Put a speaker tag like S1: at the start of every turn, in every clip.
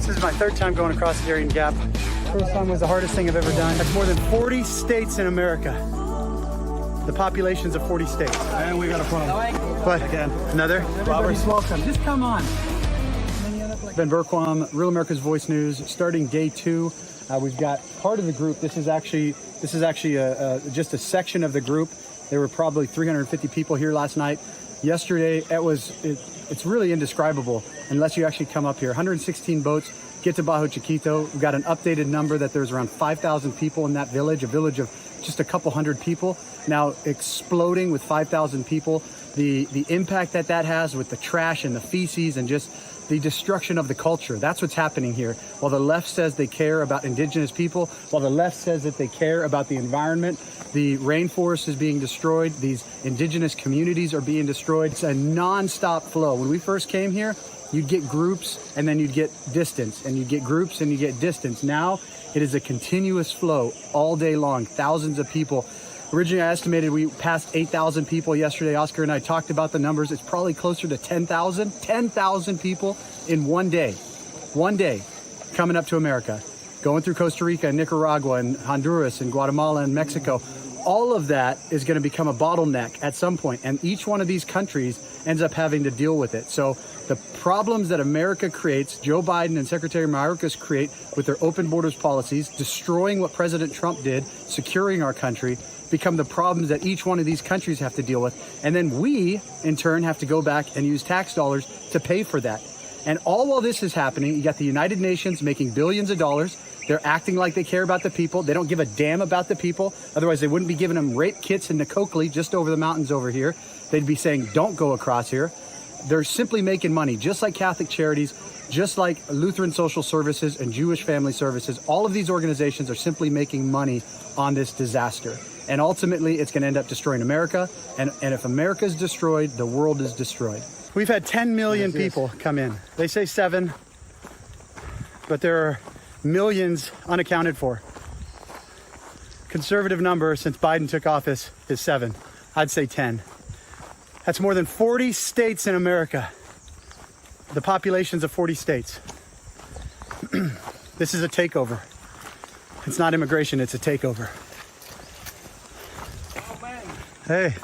S1: This is my third time going across the Darién Gap. First time was the hardest thing I've ever done. That's more than 40 states in America. The populations of 40 states.
S2: And we got a problem.
S1: But again, another. Everybody's welcome. Just come on. Ben Bergquam, Real America's Voice News, starting day 2. We've got part of the group. This is actually just a section of the group. There were probably 350 people here last night. Yesterday, it's really indescribable unless you actually come up here. 116 boats get to Bajo Chiquito. We've got an updated number that there's around 5,000 people in that village, a village of just a couple hundred people, now exploding with 5,000 people. The impact that has with the trash and the feces and just the destruction of the culture. That's what's happening here. While the left says they care about indigenous people, while the left says that they care about the environment, the rainforest is being destroyed, these indigenous communities are being destroyed. It's a non-stop flow. When we first came here, you'd get groups and then you'd get distance, and you'd get groups and you get distance. Now it is a continuous flow all day long, thousands of people. Originally, I estimated we passed 8,000 people yesterday. Oscar and I talked about the numbers. It's probably closer to 10,000. 10,000 people in one day coming up to America, going through Costa Rica and Nicaragua and Honduras and Guatemala and Mexico. All of that is going to become a bottleneck at some point, and each one of these countries ends up having to deal with it. So the problems that America creates, Joe Biden and Secretary Mayorkas create with their open borders policies, destroying what President Trump did, securing our country, become the problems that each one of these countries have to deal with. And then we, in turn, have to go back and use tax dollars to pay for that. And all while this is happening, you got the United Nations making billions of dollars. They're acting like they care about the people. They don't give a damn about the people. Otherwise, they wouldn't be giving them rape kits in Nicoclí, just over the mountains over here. They'd be saying, don't go across here. They're simply making money, just like Catholic Charities, just like Lutheran Social Services and Jewish Family Services. All of these organizations are simply making money on this disaster. And ultimately, it's going to end up destroying America. And if America is destroyed, the world is destroyed. We've had 10 million people come in. They say 7, but there are millions unaccounted for. Conservative number since Biden took office is 7. I'd say 10. That's more than 40 states in America. The populations of 40 states. This is a takeover. It's not immigration, it's a takeover. Hey.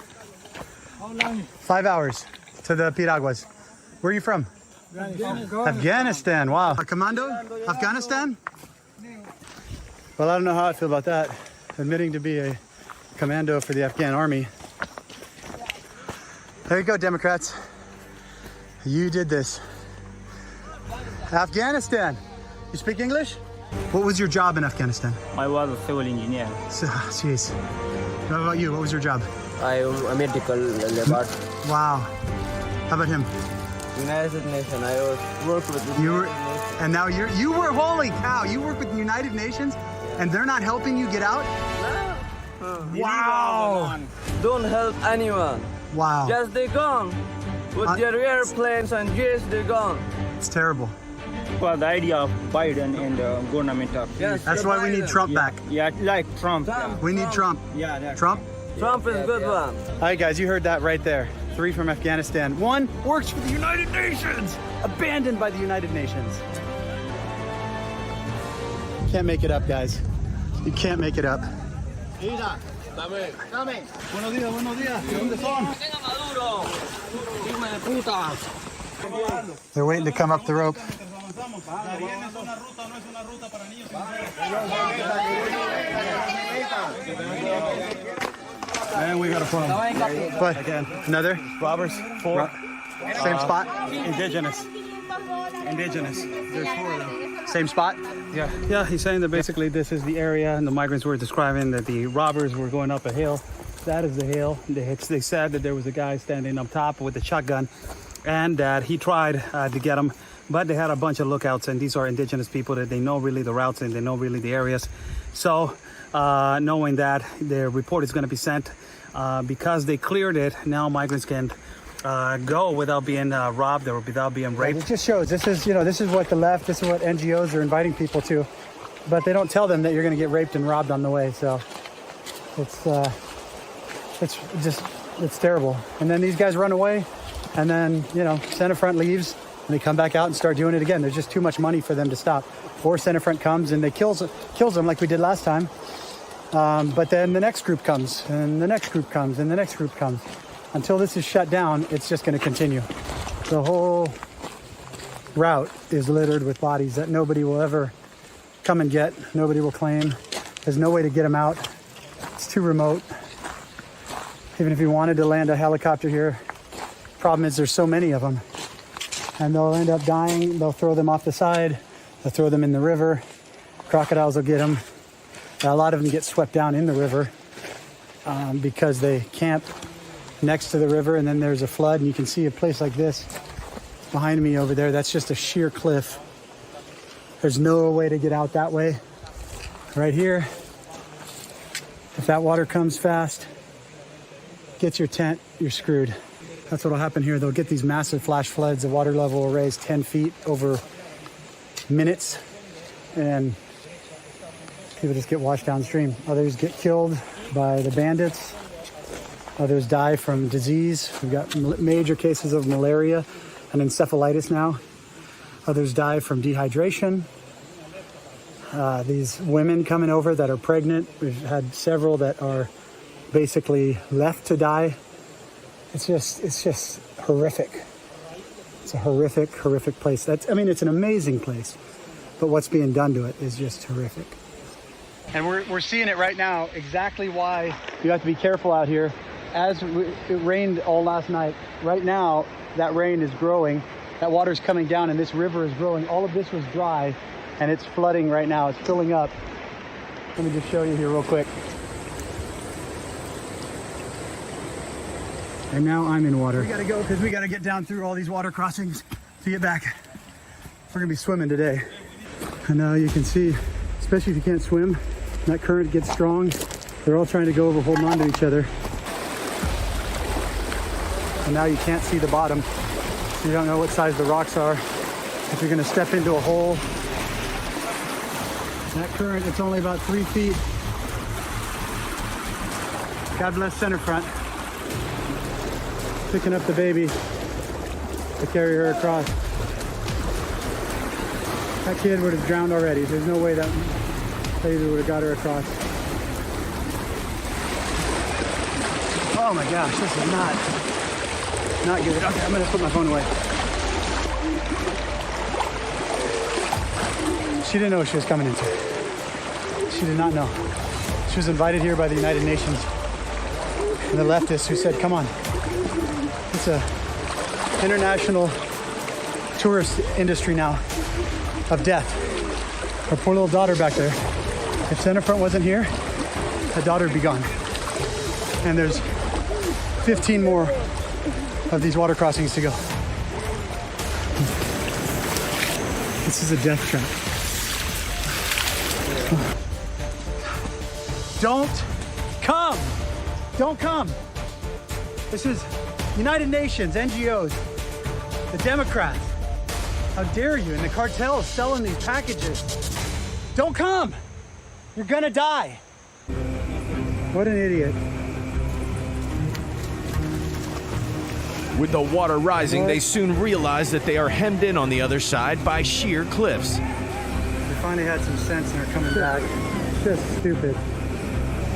S1: How long? 5 hours to the Piraguas. Where are you from? Afghanistan. Wow. A commando? Afghanistan? Well, I don't know how I feel about that. Admitting to be a commando for the Afghan army. There you go, Democrats. You did this. Afghanistan. You speak English? What was your job in Afghanistan?
S3: I was a civil engineer.
S1: Jeez. How about you? What was your job?
S4: I am a medical lab.
S1: Wow. How about him?
S4: United Nations. I work with the
S1: You were,
S4: United Nations.
S1: and now you were, holy cow, you work with the United Nations and they're not helping you get out?
S4: No.
S1: Wow.
S4: Don't help anyone.
S1: Wow.
S4: Just they gone. With their airplanes and jets, they gone.
S1: It's terrible.
S3: For the idea of Biden and the government of
S4: Yes,
S1: That's why we need Trump back.
S3: yeah, like Trump.
S1: We need Trump.
S3: Yeah, that's
S1: Trump?
S4: Trump is a good one.
S1: All right, guys, you heard that right there. 3 from Afghanistan. 1 works for the United Nations. Abandoned by the United Nations. Can't make it up, guys. You can't make it up. Buenos días, buenos días. ¿Dónde son? They're waiting to come up the rope.
S2: And we got a problem.
S1: But again, another
S2: Robbers, 4.
S1: same spot.
S2: Indigenous. There's 4 of them.
S1: Same spot.
S2: Yeah, he's saying that basically this is the area, and the migrants were describing that the robbers were going up a hill. That is the hill. They said that there was a guy standing up top with a shotgun, and that he tried to get him, but they had a bunch of lookouts, and these are indigenous people that they know really the routes and they know really the areas. So knowing that, the report is going to be sent because they cleared it. Now migrants can go without being robbed or without being raped.
S1: It just shows this is what the left, this is what NGOs are inviting people to, but they don't tell them that you're going to get raped and robbed on the way. So it's terrible. And then these guys run away, and then Center Front leaves, and they come back out and start doing it again. There's just too much money for them to stop. Or Centerfront comes and they kills them like we did last time. But then the next group comes, and the next group comes, and the next group comes. Until this is shut down, it's just going to continue. The whole route is littered with bodies that nobody will ever come and get. Nobody will claim. There's no way to get them out. It's too remote. Even if you wanted to land a helicopter here, problem is there's so many of them. And they'll end up dying. They'll throw them off the side. They'll throw them in the river. Crocodiles will get them. A lot of them get swept down in the river because they camp next to the river, and then there's a flood, and you can see a place like this behind me over there. That's just a sheer cliff. There's no way to get out that way. Right here, if that water comes fast, gets your tent, you're screwed. That's what'll happen here. They'll get these massive flash floods. The water level will raise 10 feet over minutes, and people just get washed downstream. Others get killed by the bandits. Others die from disease. We've got major cases of malaria and encephalitis now. Others die from dehydration. These women coming over that are pregnant. We've had several that are basically left to die. It's just horrific. It's a horrific place. It's an amazing place, but what's being done to it is just horrific. And we're seeing it right now, exactly why you have to be careful out here. It rained all last night. Right now, that rain is growing. That water's coming down and this river is growing. All of this was dry and it's flooding right now. It's filling up. Let me just show you here real quick. And now I'm in water. We gotta go because we gotta get down through all these water crossings to get back. We're gonna be swimming today. And now you can see, especially if you can't swim, that current gets strong. They're all trying to go over, holding on to each other. And now you can't see the bottom. So you don't know what size the rocks are. If you're gonna step into a hole, that current, it's only about 3 feet. God bless Centerfront. Picking up the baby to carry her across. That kid would have drowned already. There's no way that baby would have got her across. Oh my gosh, this is not good. Okay, I'm gonna put my phone away. She didn't know what she was coming into. She did not know. She was invited here by the United Nations and the leftists who said, come on. It's a international tourist industry now of death. Her poor little daughter back there. If Centerfront wasn't here, that daughter would be gone. And there's 15 more of these water crossings to go. This is a death trap. Don't come! Don't come! This is United Nations, NGOs, the Democrats. How dare you? And the cartels selling these packages. Don't come! You're gonna die. What an idiot.
S5: With the water rising, they soon realize that they are hemmed in on the other side by sheer cliffs.
S1: They finally had some sense and are coming back. Just stupid.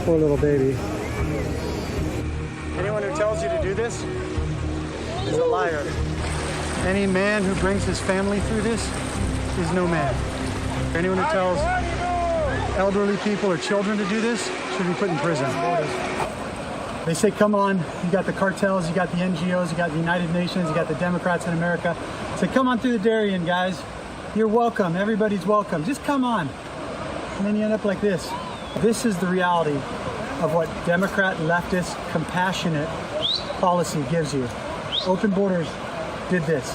S1: Poor little baby. Anyone who tells you to do this is a liar. Any man who brings his family through this is no man. Anyone who tells elderly people or children to do this should be put in prison. They say, come on, you got the cartels, you got the NGOs, you got the United Nations, you got the Democrats in America. Say, come on through the Darién, guys. You're welcome, everybody's welcome. Just come on. And then you end up like this. This is the reality of what Democrat, leftist, compassionate policy gives you. Open Borders did this.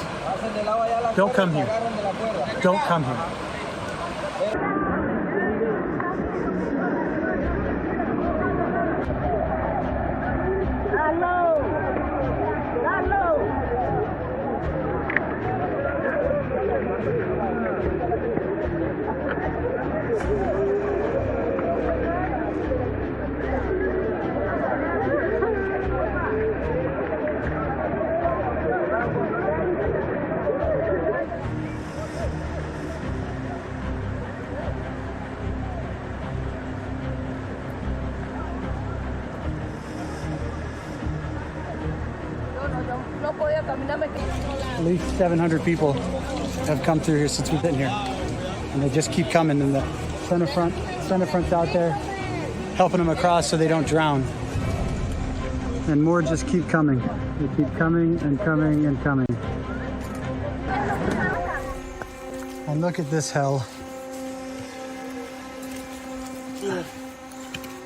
S1: Don't come here. Don't come here. At least 700 people have come through here since we've been here. And they just keep coming. And the center front's out there helping them across so they don't drown. And more just keep coming. They keep coming and coming and coming. And look at this hell.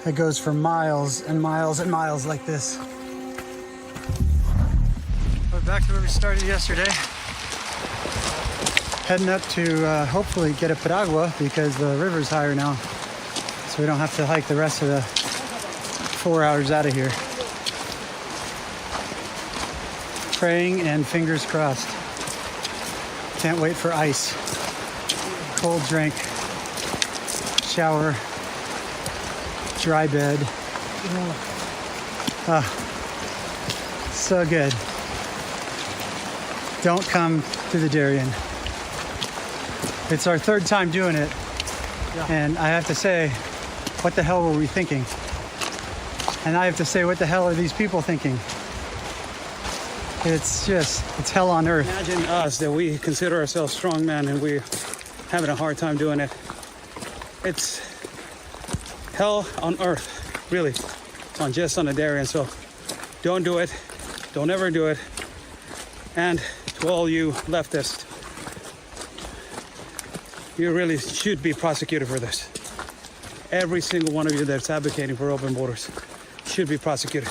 S1: It goes for miles and miles and miles like this. We're back to where we started yesterday. Heading up to hopefully get a piragua because the river's higher now. So we don't have to hike the rest of the 4 hours out of here. Praying and fingers crossed. Can't wait for ice. Cold drink. Shower. Dry bed. So good. Don't come to the Darién. It's our third time doing it. And I have to say, what the hell were we thinking? And I have to say, what the hell are these people thinking? It's hell on earth.
S2: Imagine us that we consider ourselves strong men and we're having a hard time doing it. It's hell on earth, really. It's just on the Darién, so don't do it. Don't ever do it. And to all you leftists, you really should be prosecuted for this. Every single one of you that's advocating for open borders should be prosecuted.